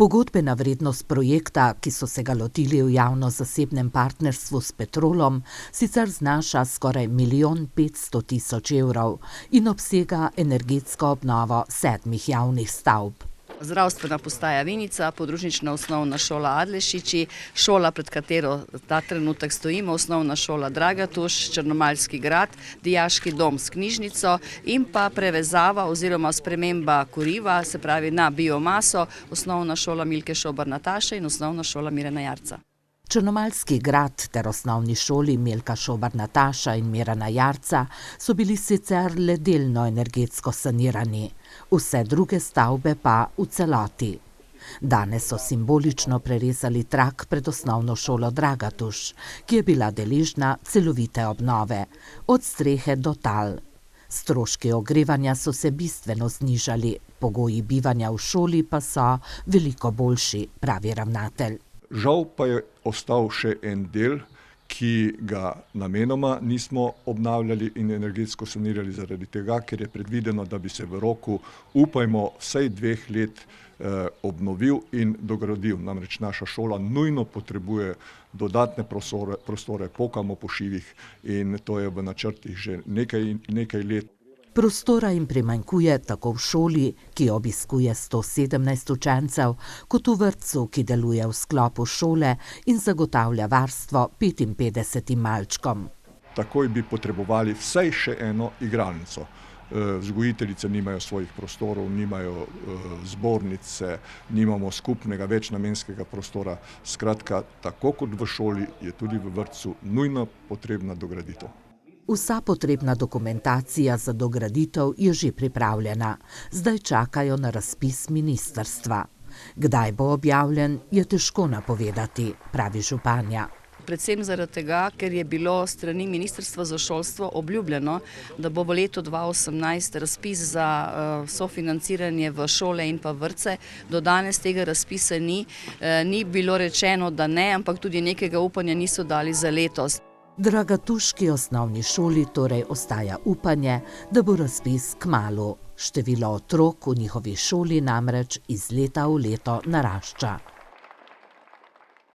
Pogodbena vrednost projekta, ki so se ga lotili v javno-zasebnem partnerstvu s Petrolom, sicer znaša skoraj 1 500 000 evrov in obsega energetsko obnovo 7 javnih stavb. Zdravstvena postaja Vinica, podružnična osnovna šola Adlešiči, šola, pred katero ta trenutek stojimo, osnovna šola Dragatuš, Črnomaljski grad, dijaški dom s knjižnico in pa prevezava oziroma sprememba kuriva, se pravi na biomaso, osnovna šola Milke Šobar Nataše in osnovna šola Mirana Jarca. Črnomaljski grad ter osnovni šoli Milka Šobar Nataša in Mirana Jarca so bili sicer le delno energetsko sanirani, vse druge stavbe pa v celoti. Danes so simbolično prerezali trak pred osnovno šolo Dragatuš, ki je bila deležna celovite obnove, od strehe do tal. Stroški ogrevanja so se bistveno znižali, pogoji bivanja v šoli pa so veliko boljši, pravi ravnatelj. Žal pa je ostal še en del, ki ga namenoma nismo obnavljali in energetsko sanirali zaradi tega, ker je predvideno, da bi se v roku, upajmo, vsaj 2 let obnovil in dogradil. Namreč naša šola nujno potrebuje dodatne prostore, pokamo po šivih in to je v načrtih že nekaj let. Prostora jim primanjkuje tako v šoli, ki obiskuje 117 učencev, kot v vrtcu, ki deluje v sklopu šole in zagotavlja varstvo 55 malčkom. Takoj bi potrebovali vsaj še eno igralnico. Vzgojiteljice nimajo svojih prostorov, nimajo zbornice, nimamo skupnega večnamenskega prostora. Skratka, tako kot v šoli, je tudi v vrtcu nujno potrebna dograditev. Vsa potrebna dokumentacija za dograditev je že pripravljena. Zdaj čakajo na razpis ministrstva. Kdaj bo objavljen, je težko napovedati, pravi županja. Predvsem zaradi tega, ker je bilo strani Ministrstva za šolstvo obljubljeno, da bo v letu 2018 razpis za sofinanciranje v šole in pa vrtce. Do danes tega razpisa ni. Ni bilo rečeno, da ne, ampak tudi nekega upanja niso dali za letos. Dragatuški osnovni šoli torej ostaja upanje, da bo razpis kmalu. Število otrok v njihovi šoli namreč iz leta v leto narašča.